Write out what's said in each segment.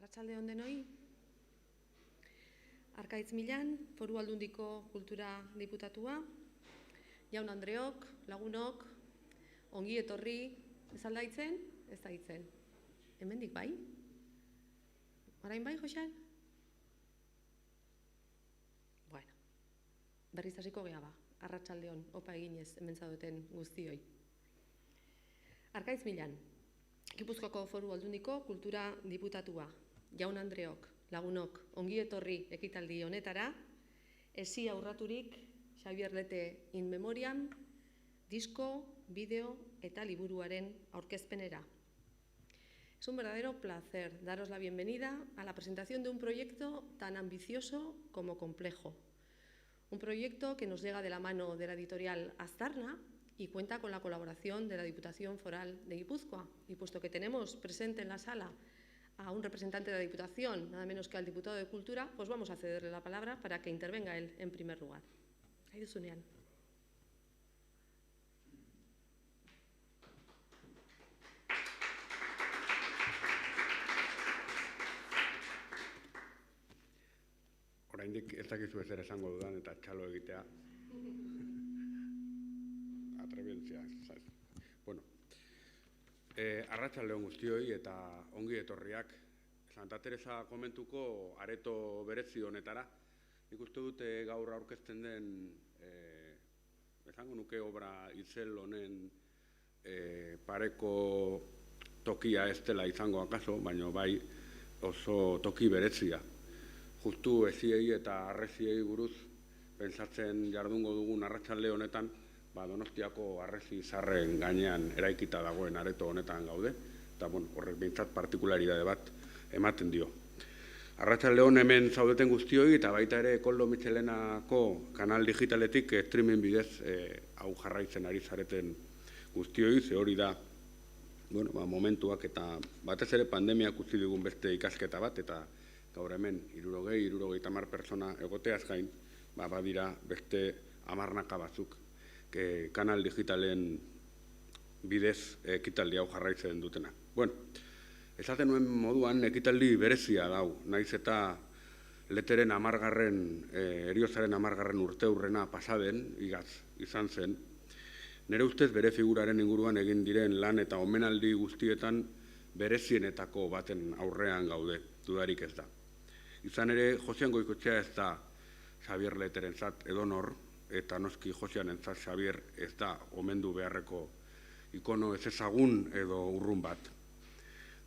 Arratsalde on denoi. Arkaitz Milan, Foru Aldundiko Kultura Diputatua, Jaun Andreok, lagunok, ongi etorri, ez aldaitzen? Ez daitzen. Hemendik bai? Orain bai, Joxan? Bueno, berriz hasiko gea ba, arratsalde on, opa eginez hemen zaudeten guztioi. Arkaitz Milan, Gipuzkoako Foru Aldundiko Kultura Diputatua, Jaun Andreok, lagunok, ongi etorri ekitaldi honetara, ezi aurraturik Xabier Lete in memoriam, disko, bideo eta liburuaren aurkezpenera. Es un verdadero placer daros la bienvenida a la presentación de un proyecto tan ambicioso como complejo. Un proyecto que nos llega de la mano de la editorial Aztarna y cuenta con la colaboración de la Diputación Foral de Guipúzcoa. Y puesto que tenemos presente en la sala a un representante de la Diputación, nada menos que al diputado de Cultura, pues vamos a cederle la palabra para que intervenga él en primer lugar. Ahí Zunean. Oraindik ez dakizu ezer esango dudan eta txalo egitea. Atrebentzia. Bueno, arratsalde on guztioi eta ongi etorriak Santa Teresa komentuko areto berezi honetara. Nik uste dute gaur aurkezten den esango nuke obra itzel honen pareko tokia ez dela izango akaso, baina bai oso toki berezia. Justu eziei eta arreziei buruz pentsatzen jardungo dugun arratsalde honetan, Donostiako arrezi zarren gainean eraikita dagoen areto honetan gaude, eta horrek behintzat partikularidade bat ematen dio. Arratsalde hon hemen zaudeten guztioi eta baita ere Koldo Mitxelenako kanal digitaletik streaming bidez hau jarraitzen ari zareten guztioi, ze hori da momentuak eta batez ere pandemiak utzi digun beste ikasketa bat, eta gaur hemen 60-70 pertsona egoteaz gain, badira beste 10 batzuk kanal digitalen bidez ekitaldi hau jarraitzen dutena. Esaten nuen moduan ekitaldi berezia dau, naiz eta Leteren 10. Heriozaren 10. urteurrena pasaden, igaz izan zen, nire ustez bere figuraren inguruan egin diren lan eta omenaldi guztietan berezienetako baten aurrean gaude, dudarik ez da. Izan ere, Josean Goikoetxea ez da Xabier Leterentzat edonor, eta noski Joseanentzat Xabier ez da omendu beharreko ikono ez ezagun edo urrun bat.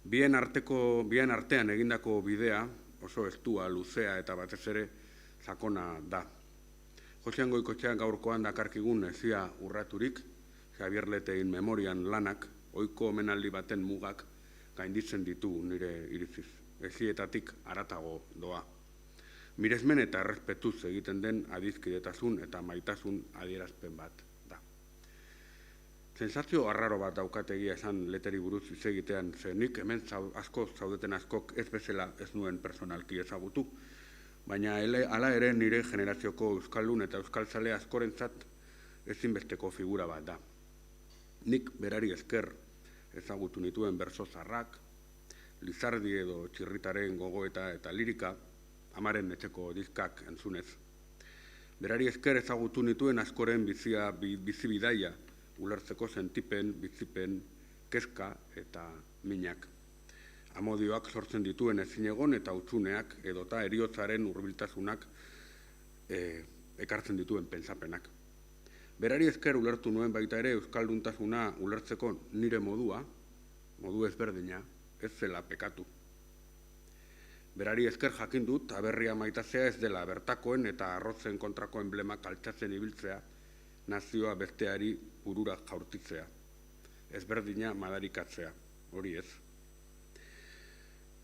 Bien artean egindako bidea oso estua, luzea eta batez ere sakona da. Josean Goikoetxea gaurkoan dakarkigun ezia urraturik, Xabier Letein memorian lanak, ohiko omenaldi baten mugak gainditzen ditu nire iriziz. Ezietatik haratago doa. Miresmen eta errespetuz egiten den adizkidetasun eta maitasun adierazpen bat da. Sensazio arraro bat daukategia esan Leteri buruz hitz egitean, ze nik hemen zaudeten askok ez bezala ez nuen personalki ezagutu, baina hala ere nire generazioko euskaldun eta euskaltzale askorentzat ezinbesteko figura bat da. Nik berari esker ezagutu nituen berso zarrak, Lizardi edo Txirritaren gogoeta eta lirika, amaren etxeko diskak entzunez. Berari esker ezagutu nituen askoren bizibidaia, ulertzeko sentipen, bizipen, kezka eta minak. Amodioak sortzen dituen ezinegon eta hutsuneak edota heriotzaren hurbiltasunak ekartzen dituen pentsapenak. Berari esker ulertu nuen baita ere euskalduntasuna ulertzeko nire modu ezberdina, ez zela pekatu. Berari esker jakin dut, aberria maitazea ez dela bertakoen eta arrotzen kontrako emblemak altxatzen ibiltzea, nazioa besteari burura jaurtitzea. Ezberdina madarikatzea, hori ez.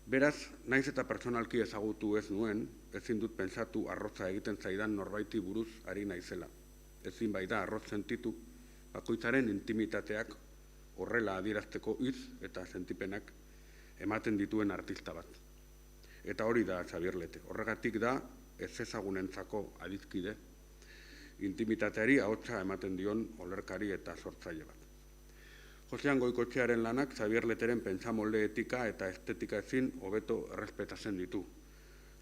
Beraz, naiz eta personalki ezagutu ez nuen, ezin dut pentsatu arrotza egiten zaidan norbaiti buruz ari naizela. Ezin baita arrotz sentitu, bakoitzaren intimitateak horrela adierazteko hitz eta sentipenak ematen dituen artista bat. Eta hori da Xabier Lete. Horregatik da ez ezagunentzako adizkide, intimitateari ahotsa ematen dion olerkari eta sortzaile bat. Josean Goikotxearen lanak Xabier Leteren pentsamolde etika eta estetika ezin hobeto errespetatzen ditu.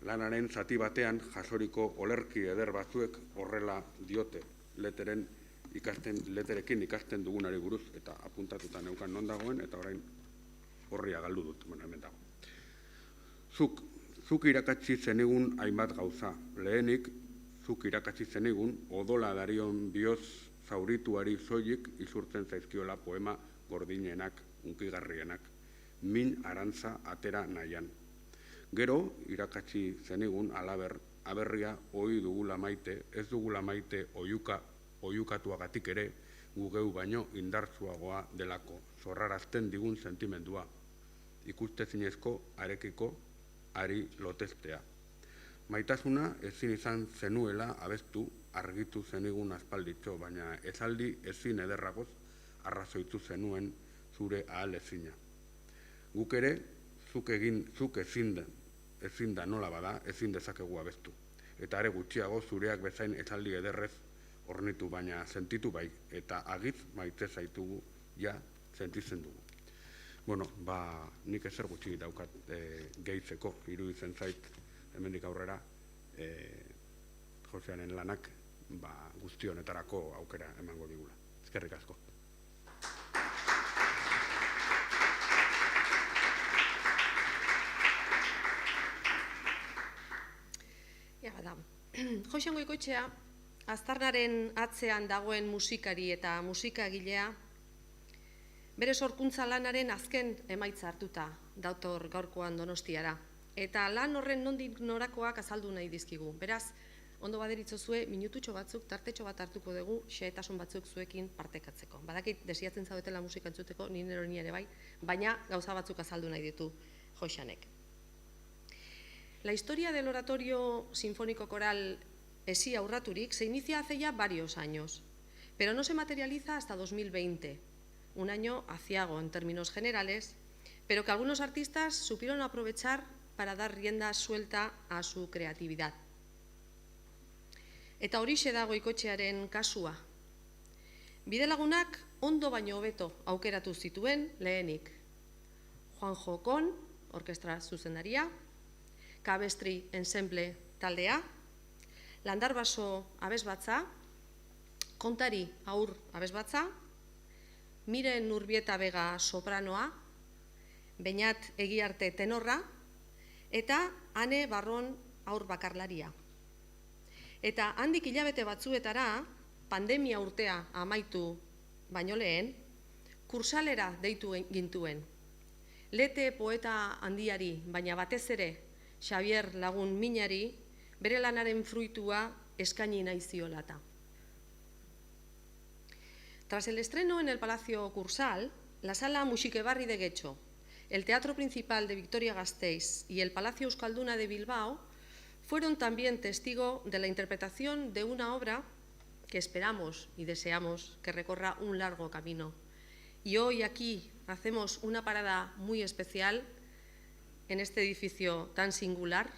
Lanaren zati batean jasoriko olerki eder batzuek horrela diote Leterekin ikasten dugunari buruz, eta apuntatuta neukan non dagoen, eta orain horria galdu dut, hemen dago. Zuk irakatsi zenigun hainbat gauza. Lehenik, zuk irakatsi zenigun odola darion bioz zaurituari soilik izurtzen zaizkiola poema gordinenak, unkigarrienak, min arantza atera nahian. Gero, irakatsi zenigun alaber, aberria ohi dugula maite, ez dugula maite oiukatuagatik ere, gugeu baino indartsuagoa delako, zorrarazten digun sentimendua, ikustezinezko arekiko ari lotestea. Maitasuna ezin izan zenuela abestu argitu zenigun aspalditxo, baina ezaldi ezin ederragoz arrazoitu zenuen zure ahal ezina. Guk ere, zuk ezin da nola bada, ezin dezakegu abestu. Eta are gutxiago zureak bezain ezaldi ederrez ornitu, baina sentitu bai, eta agiz maite zaitugu, ja, sentitzen dugu. Bueno, nik ezer gutxi daukat gehitzeko, iruditzen zait, hemendik aurrera, Joseanen lanak guzti honetarako aukera emango digula. Eskerrik asko. Josean Goikoetxea, aztarnaren atzean dagoen musikari eta musikagilea, bere sorkuntza lanaren azken emaitza hartuta dator gaurkoan Donostiara. Eta lan horren nondik norakoak azaldu nahi dizkigu. Beraz, ondo baderitzozue, minututxo batzuk, tartetxo bat hartuko dugu, xehetasun batzuk zuekin partekatzeko. Badakit, desiatzen zaudetela musika entzuteko, ni ere bai, baina gauza batzuk azaldu nahi ditu Joseanek. La historia del oratorio sinfónico coral Esía Urraturik se inicia hace ya varios años, pero no se materializa hasta 2020, un año aciago en términos generales, pero que algunos artistas supieron aprovechar para dar rienda suelta a su creatividad. Eta horixe da Goikotxearen kasua. Bidelagunak ondo baino hobeto aukeratu zituen lehenik. Juanjo Kon, orkestra zuzendaria, Cabestri ensemble taldea, Landarbaso abesbatza, Kontari aur abesbatza, Miren Urbieta Vega sopranoa, Beñat Egiarte tenorra, eta Ane Barron aur bakarlaria. Eta handik hilabete batzuetara, pandemia urtea amaitu baino lehen, kursalera deitu gintuen. Lete poeta handiari, baina batez ere, Xabier Lagun Minari, bere lanaren fruitua eskaini nahi ziolata. Tras el estreno en el Palacio Cursal, la Sala Muxikebarri de Getxo, el Teatro Principal de Vitoria-Gasteiz y el Palacio Euskalduna de Bilbao fueron también testigo de la interpretación de una obra que esperamos y deseamos que recorra un largo camino. Y hoy aquí hacemos una parada muy especial en este edificio tan singular,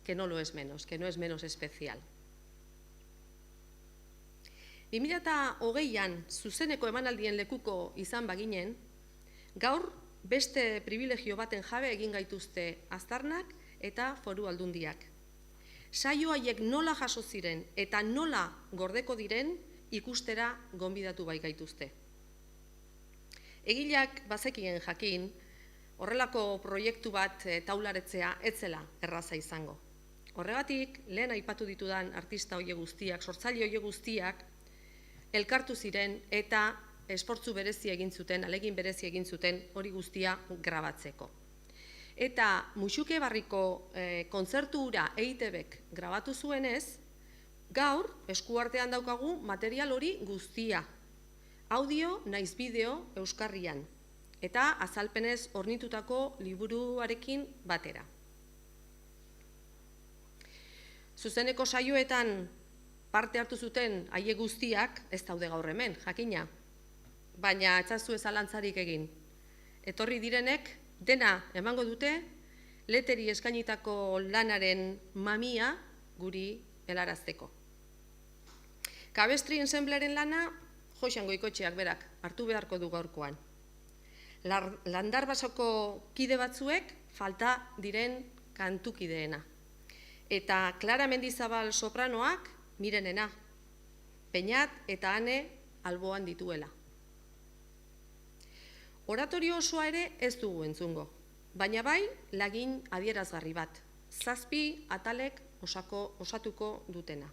que no lo es menos, que no es menos especial. 2020an zuzeneko emanaldien lekuko izan baginen, gaur beste privilegio baten jabe egin gaituzte aztarnak eta foru aldundiak. Saio haiek nola jaso ziren eta nola gordeko diren ikustera gonbidatu bai gaituzte. Egileak bazekien jakin, horrelako proiektu bat taularetzea etzela erraza izango. Horregatik, lehen aipatu ditudan artista hoie guztiak, sortzaile hoie guztiak, elkartu ziren eta esportzu berezi egin zuten, alegin berezi egin zuten hori guztia grabatzeko. Eta Muxikebarriko kontzertu hura EITBek grabatu zuenez, gaur eskuartean daukagu material hori guztia. Audio naiz bideo euskarrian, eta azalpenez hornitutako liburuarekin batera. Zuzeneko saioetan parte hartu zuten haiek guztiak ez daude gaur hemen, jakina. Baina etzazu zalantzarik egin. Etorri direnek dena emango dute Leteri eskainitako lanaren mamia guri helarazteko. Cabestri ensembleren lana Josean Goikotxeak berak hartu beharko du gaurkoan. Landarbasoko kide batzuek falta diren kantukideena. Eta Clara Mendizabal sopranoak Mirenena, Peñat eta Ane alboan dituela. Oratorio osoa ere ez dugu entzungo, baina bai lagin adierazgarri bat, 7 atalek osatuko dutena.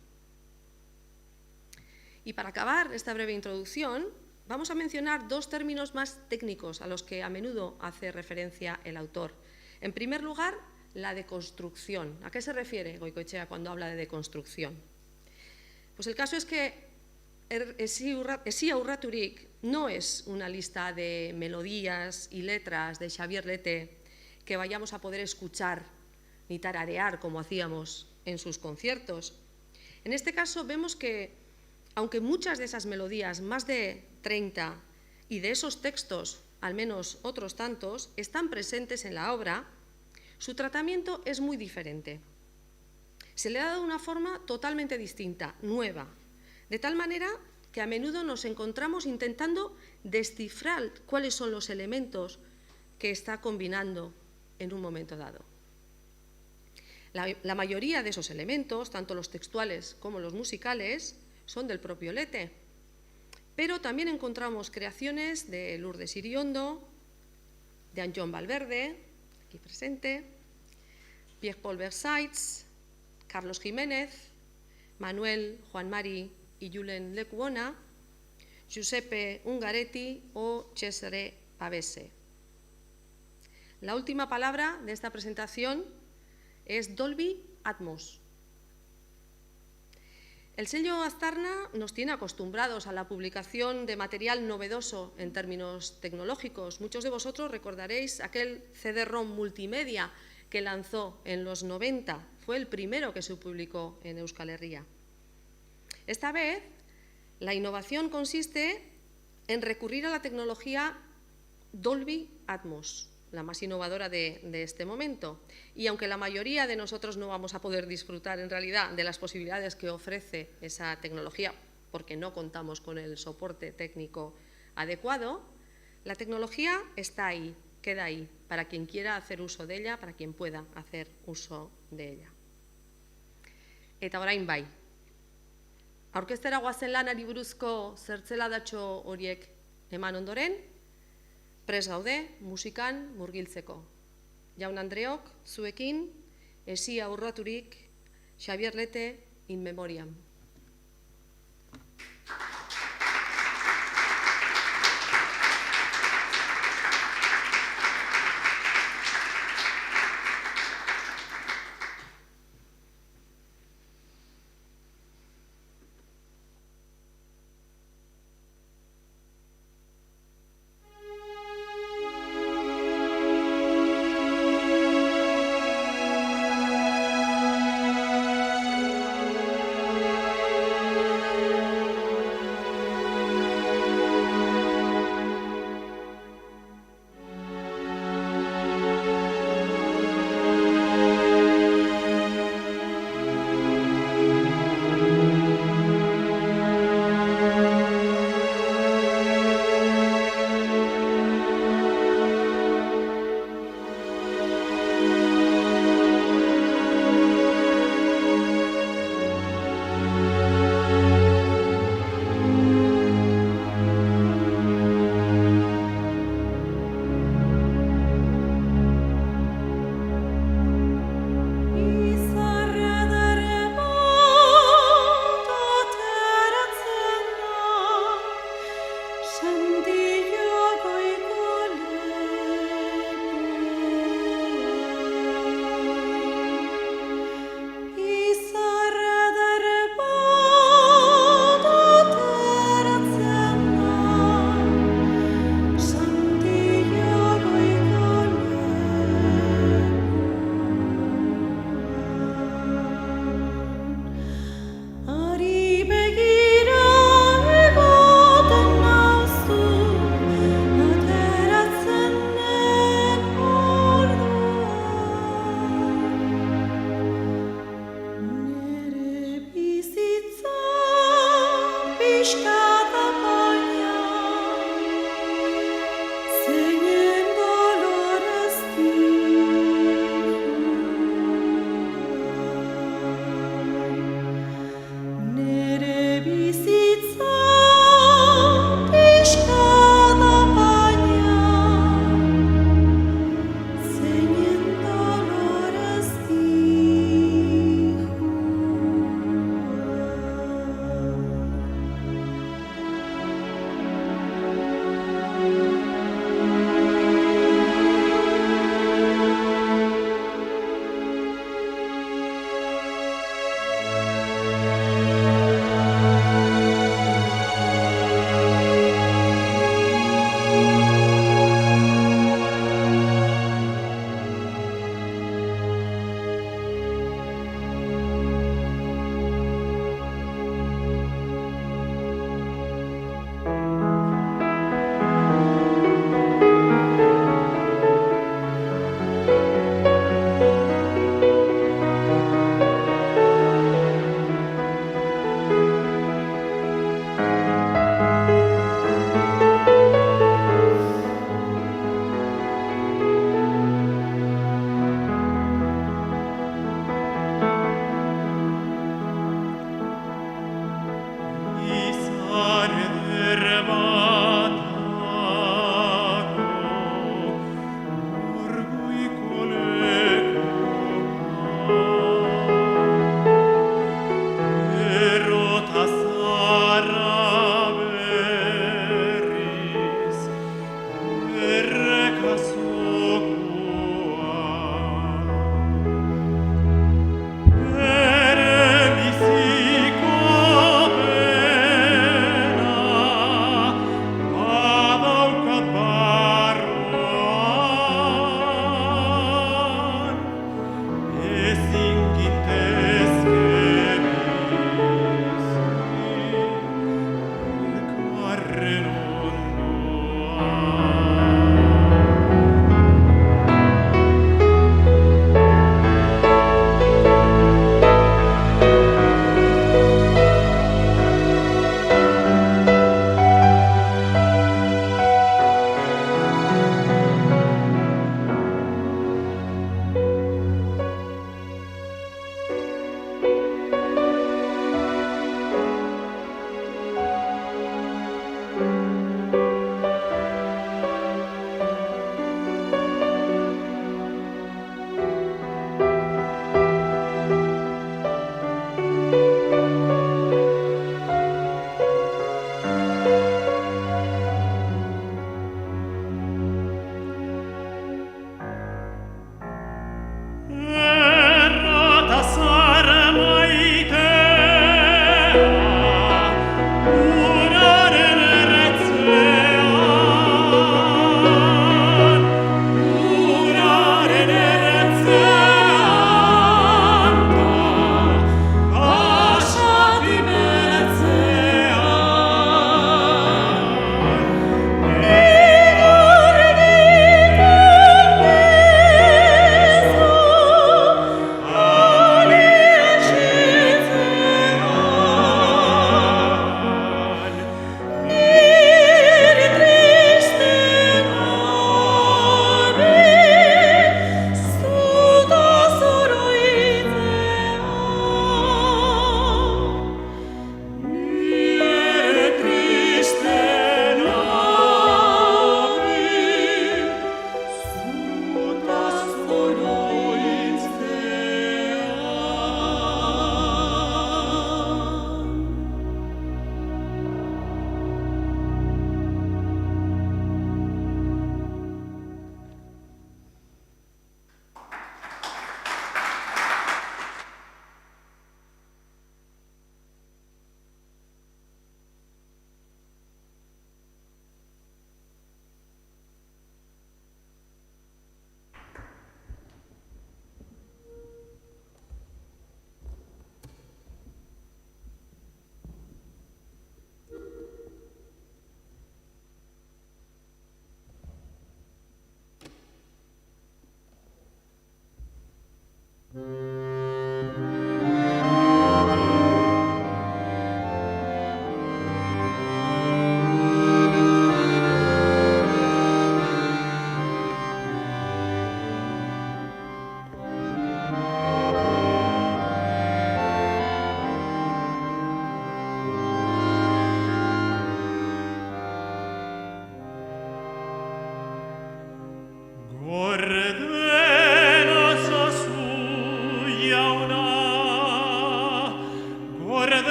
Y para acabar esta breve introducción, vamos a mencionar 2 términos más técnicos a los que a menudo hace referencia el autor. En primer lugar, la deconstrucción. ¿A qué se refiere Goikoetxea cuando habla de deconstrucción? Pues el caso es que Esi aurraturik no es una lista de melodías y letras de Xavier Lete que vayamos a poder escuchar ni tararear como hacíamos en sus conciertos. En este caso vemos que, aunque muchas de esas melodías, más de 30, y de esos textos, al menos otros tantos, están presentes en la obra, su tratamiento es muy diferente. Se le ha dado una forma totalmente distinta, nueva, de tal manera que a menudo nos encontramos intentando descifrar cuáles son los elementos que está combinando en un momento dado. La mayoría de esos elementos, tanto los textuales como los musicales, son del propio Lete, pero también encontramos creaciones de Lourdes Iriondo, de Antón Valverde, aquí presente, Pierre-Paul Versailles, Carlos Jiménez, Manuel, Juan Mari y Julen Lecuona, Giuseppe Ungaretti o Cesare Pavese. La última palabra de esta presentación es Dolby Atmos. El sello Aztarna nos tiene acostumbrados a la publicación de material novedoso en términos tecnológicos. Muchos de vosotros recordaréis aquel CD-ROM multimedia que lanzó en los 90. Fue el primero que se publicó en Euskal Herria. Esta vez, la innovación consiste en recurrir a la tecnología Dolby Atmos, la más innovadora de este momento. Y aunque la mayoría de nosotros no vamos a poder disfrutar en realidad de las posibilidades que ofrece esa tecnología, porque no contamos con el soporte técnico adecuado, la tecnología está ahí, queda ahí, para quien quiera hacer uso de ella, para quien pueda hacer uso de ella. Eta orain bai. Aurkeztera goazen lanari buruzko zertzeladatxo horiek eman ondoren, prest gaude musikan murgiltzeko. Jaun Andreok, zuekin, Esi aurraturik, Xavier Lete in memoriam.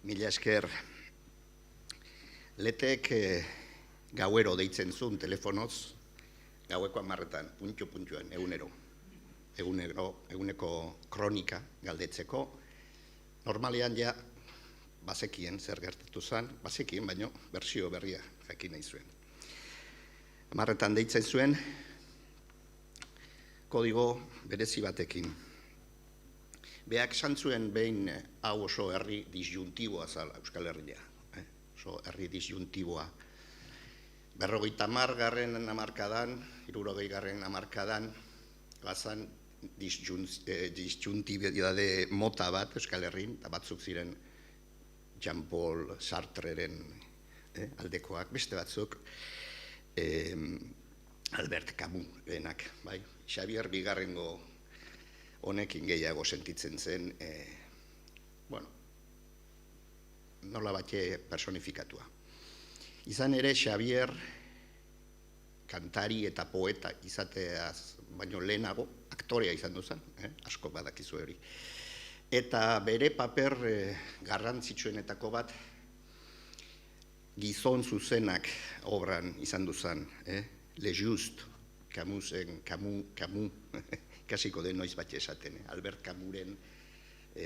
Mila esker, Letek gauero deitzen zuen telefonoz, gaueko 10:00, puntxo-puntxoan, eguneko kronika galdetzeko. Normalean ja bazekien zer gertatu zen, bazekien baino bersio berria jakin nahi zuen. 10:00 deitzen zuen, kodigo berezi batekin. Beak esan zuen behin hau oso herri disjuntiboa zala Euskal Herria. Oso herri disjuntiboa. 50. hamarkadan, 60. hamarkadan, bazan disjuntibidade mota bat Euskal Herrin, eta batzuk ziren Jean-Paul Sartreren aldekoak, beste batzuk Albert Camus benak, bai? Xabier bigarrengo honekin gehiago sentitzen zen, nola batxe personifikatua. Izan ere, Xabier kantari eta poeta izateaz, baino lehenago, aktorea izan duzan, asko badakizu hori. Eta bere paper garrantzitsuenetako bat, gizon zuzenak obran izan duzan, Le Just, Camusen, Camus, kasiko den noiz bat esaten, Albert Camusen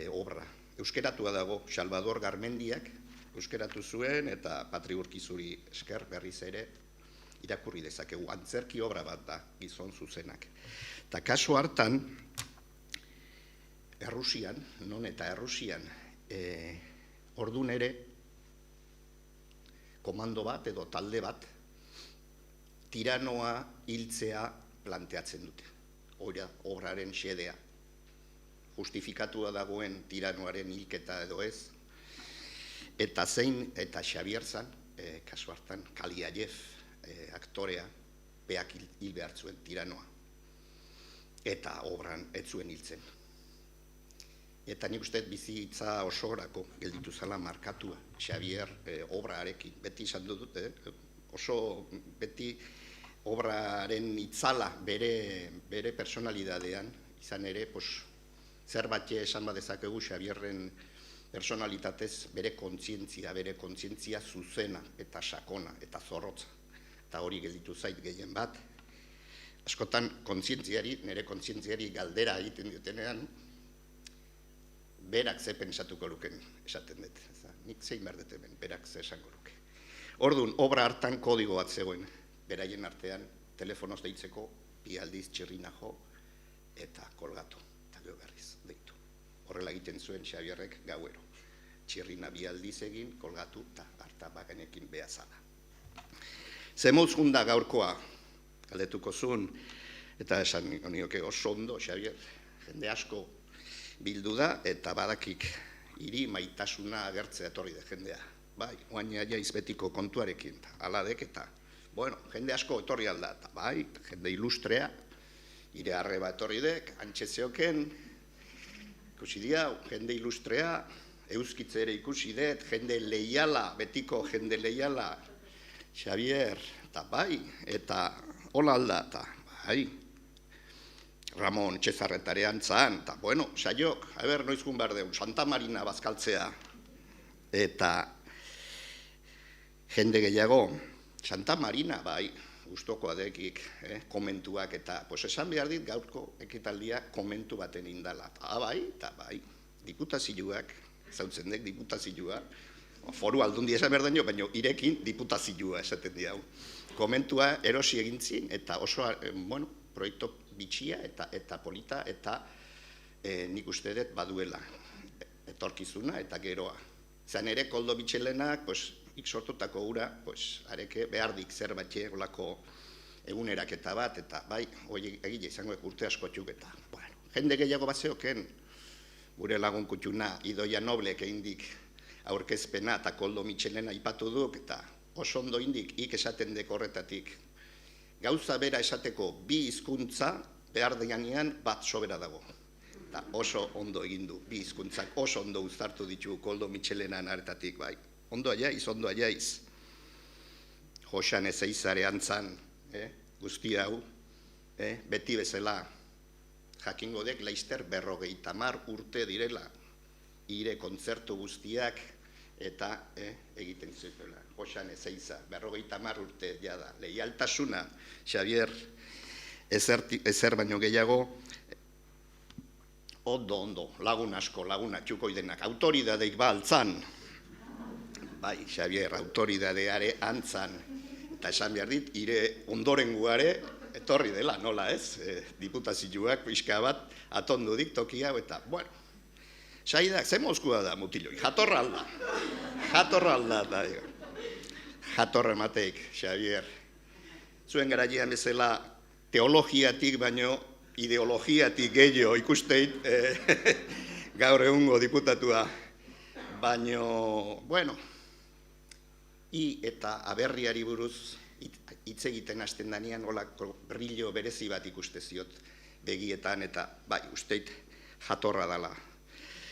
obra. Euskeratua dago, Salvador Garmendiak euskeratu zuen, eta Patri Urkizuri esker berriz ere irakurri dezakegu. Antzerki obra bat da, gizon zuzenak. Eta kasu hartan, Errusian, non eta Errusian, ordun ere, komando bat edo talde bat, tiranoa hiltzea planteatzen dute. Obraren xedea. Justifikatua dagoen tiranoaren hilketa edo ez. Eta zein, eta Xabier zan, kasu hartan, Kaliajev aktorea, beak hil behar zuen tiranoa. Eta obran ez zuen hiltzen. Eta nik uste bizitza osorako gelditu zala markatua, Xabier obraarekin. Beti izan dut, oso beti obraren itzala bere personalidadean, izan ere, zer batxe esan badezakegu Xabierren personalitatez bere kontzientzia zuzena eta sakona eta zorrotza. Eta hori gelditu zait gehien bat. Askotan nire kontzientziari galdera egiten dutenean, berak ze pentsatuko luken esaten dut. Nik zein behar dut hemen, berak ze esango luke. Orduan, obra hartan kodigo bat zegoen, beraien artean, telefonoz deitzeko, 2 aldiz txirrina jo, eta kolgatu, eta gero berriz deitu. Horrela egiten zuen Xabierrek gauero. Txirrina 2 aldiz egin, kolgatu, eta harta baganekin behazala. Zemuz junda gaurkoa, galdetuko zuen, eta esan nioke oso ondo, Xabier, jende asko bildu da, eta badakik hiri maitasuna agertzea etorri da jendea. bai, oain jaiz betiko kontuarekin, aladek eta, bueno, jende asko etorri alda, eta bai, jende ilustrea, ire arreba etorri dek, antxezioken, ikusi diau, jende ilustrea, euskitze ere ikusi dut, jende leiala, betiko jende leiala, Xavier, eta bai, eta hola alda, eta bai, Ramon Txezarretarean zan, eta bueno, saiok, noizkun behar deun, Santa Marina bazkaltzea, eta jende gehiago, Santa Marina, bai, gustoko adekik, komentuak, eta esan behar dit gaurko ekitaldia komentu baten indala, eta bai, diputazioak, zautzen dek diputazioa, foru aldundi esan behar daño, baina irekin diputazioa esaten diau. Komentua erosi egintzin, eta oso, bueno, proiektu bitxia eta polita, eta nik uste dut baduela etorkizuna eta geroa. Zan ere, Koldo Bitxelenak, sortutako ura, areke behardik zer batxe olako eguneraketa bat, eta bai, hori egile izango urte asko txuk, eta jende gehiago bat zeoken, gure lagun kutxuna, Idoia Noblek eindik aurkezpena eta Koldo Mitxelena ipatu duk, eta oso ondo indik ik esaten dek horretatik. Gauza bera esateko bi hizkuntza behar deganean bat sobera dago. Eta oso ondo egin du, bi hizkuntzak oso ondo uztartu ditu Koldo Mitxelenan aretatik, bai. Ondo aiaiz. Josan Ezeizare antzan, guzti hau, beti bezala, jakingo dek laizter 50 urte direla, ire kontzertu guztiak, eta egiten zutela. Josan Ezeiza, 50 urte jada, leialtasuna, Xavier, ezer baino gehiago, ondo, lagun asko, lagun atxuko idenak, autoridadeik ba altzan, bai, Xavier, autoridadeare antzan, eta esan behar dit, ire ondorenguare etorri dela, nola ez, diputazioak pixka bat, atondu dik tokia, eta, bueno, saidak, ze mozkua da, mutiloi, jatorra alda, jatorra mateik, Xavier. Zuen garaian bezala teologiatik, baino ideologiatik gehiago ikusteit gaur egungo diputatua. Baino, bueno, eta aberriari buruz hitz egiten hasten danean olako brillo berezi bat ikuste ziot begietan, eta bai, usteit jatorra dala.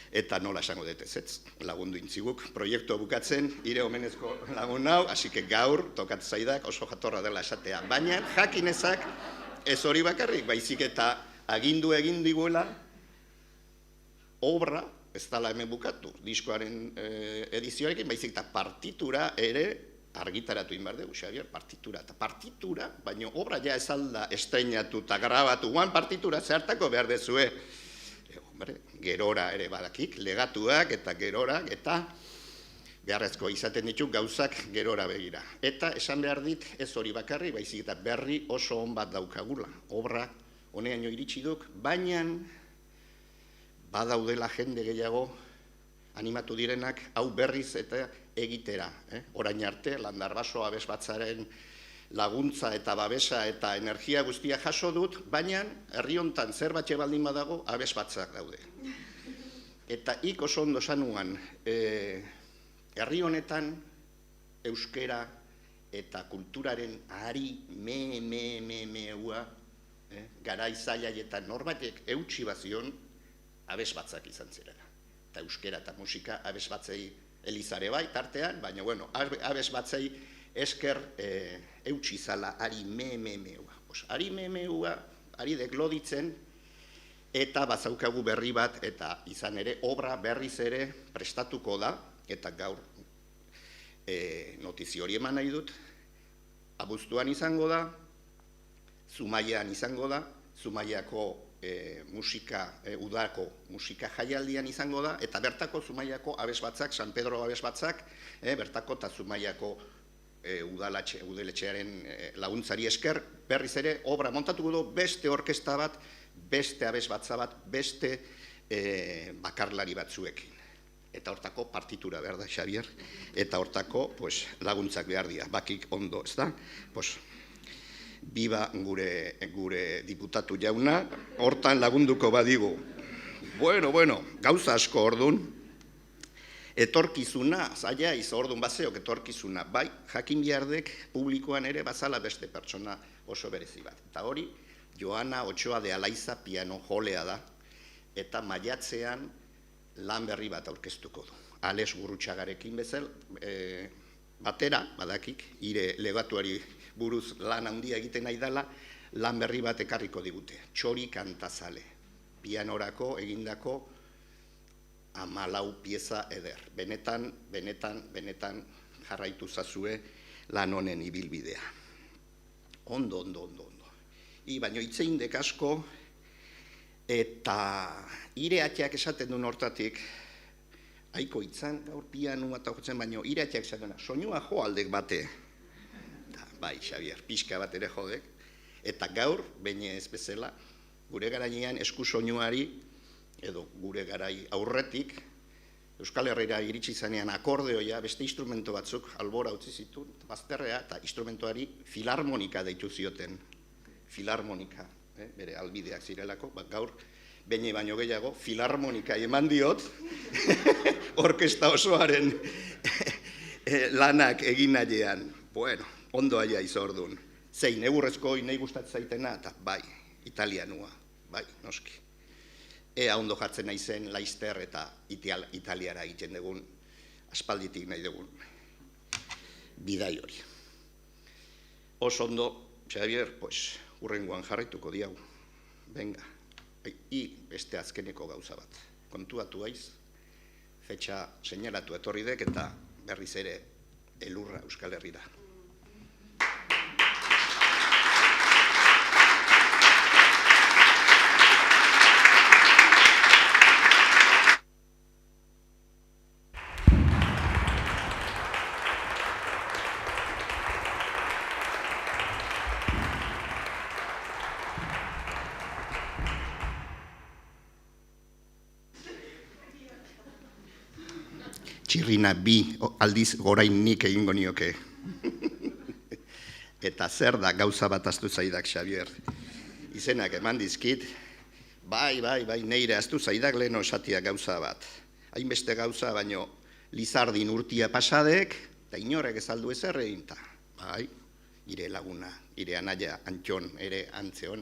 Eta nola esango dut ez, lagundu intziguk, proiektua bukatzen, ire omenezko lagun hau, hasike gaur, tokat zaidak, oso jatorra dela esatea. Baina, jakinezak, ez hori bakarrik, baizik eta agindu egin diguela, obra, ez dala hemen bukatu, diskoaren edizioarekin, baizik eta partitura ere argitaratu inbar dugu, Xavier, partitura, baina obra ja ez alda estreinatu eta grabatu, guan partitura zehartako behar dezue, gerora ere badakik, legatuak eta gerorak, eta beharrezko izaten ditu gauzak gerora begira. Eta esan behar dit, ez hori bakarri, baizik eta berri oso on bat daukagula. Obra honeaino iritsi duk, baina badaudela jende gehiago animatu direnak hau berriz eta egitera. Orain arte, Landarbaso abesbatzaren laguntza eta babesa eta energia guztia jaso dut, baina herri hontan zer batxe baldin badago abesbatzak daude. Eta ik oso ondo sanuan, herri honetan euskera eta kulturaren ari meua, garai zailai eta norbatek eutxi bazion abesbatzak izan zirela. Eta euskera eta musika abesbatzei elizare bai tartean, baina bueno, abesbatzei esker eutxi zala ari meua. Ari meua, ari dekloditzen, eta bazaukagu berri bat, eta izan ere, obra berriz ere prestatuko da, eta gaur notizio hori eman nahi dut, abuztuan izango da, Zumaian izango da, Zumaiako udako musika jaialdian izango da, eta bertako Zumaiako abesbatzak, San Pedro abesbatzak, bertako eta Zumaiako udaletxearen laguntzari esker, berriz ere, obra montatuko du, beste orkesta bat, beste abesbatza bat, beste bakarlari batzuekin. Eta hortako partitura behar da, Xavier, eta hortako laguntzak behar dira, bakik ondo, ez da? Biba gure diputatu jauna, hortan lagunduko badigu. Bueno, gauza asko ordun, etorkizuna, zaila orduan bazeok etorkizuna, bai, jakin biardek publikoan ere bazala beste pertsona oso berezi bat. Eta hori, Joana Otxoa de Alaiza piano jolea da, eta maiatzean lan berri bat aurkeztuko du. Ales Gurrutxagarekin bezel, batera, badakik, ire legatuari buruz lan handia egiten nahi dela, lan berri bat ekarriko digute. Txori Kantazale, pianorako egindako 14 pieza eder. Benetan jarraitu zazue lan honen ibilbidea. Ondo. Baina itzeindek asko, eta ireatxeak esaten duen hortatik, haiko itzan gaur pianua eta jotzen, baina ireatxeak esaten duen, soinua jo aldek bate. Bai, Xabier, pixka bat ere jodek. Eta gaur, baina ez bezala, gure garainean esku soinuari, edo gure garai aurretik, Euskal Herrira iritsi zanean akordeoia, beste instrumento batzuk albora utzi zituen, bazterrea, eta instrumentoari filarmonika deitu zioten. Filarmonika, bere albideak zirelako, gaur, baina baino gehiago, filarmonika eman diot, orkesta osoaren lanak egin nahian. Bueno, ondo aia izordun. Zein, egurrezko nahi gustatzen zaitena, eta bai, italianua, bai, noski. Ea ondo jartzen nahi zen Laister eta italiara egiten dugun, aspalditik nahi dugun, bidai hori. Oso ondo, Xavier, hurrengoan jarraituko diau. Venga, beste azkeneko gauza bat. Kontuatu haiz, fetxa seinalatu etorri dek eta berriz ere elurra Euskal Herrira. Txirrina bi aldiz gorain nik egingo nioke. Eta zer da gauza bat aztu zaidak, Xavier. Izenak eman dizkit, bai, neire aztu zaidak lehen osatia gauza bat. Hainbeste gauza, baino Lizardin urtia pasadek, eta inorek ezaldu ezer egin. Bai, ire laguna, ire anaia Antxon ere antzeon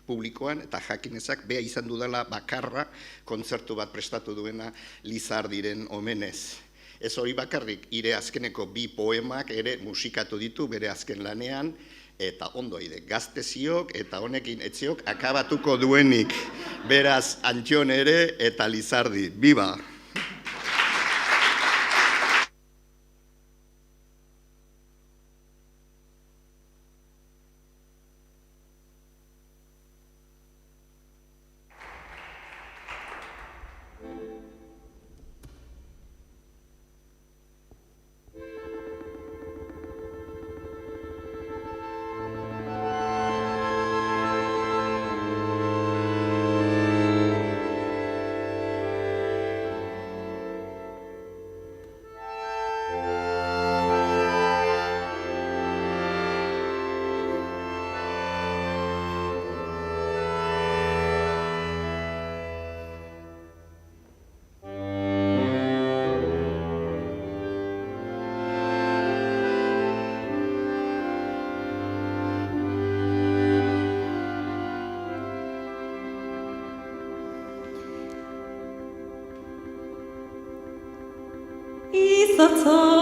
publikoan, eta jakinezak bea izan dudala bakarra kontzertu bat prestatu duena Lizardiren omenez. Ez hori bakarrik, ire azkeneko 2 poemak ere musikatu ditu bere azken lanean, eta ondo ide, gazteziok eta honekin etziok akabatuko duenik. Beraz, Antxon ere eta Lizardi, biba! Izatza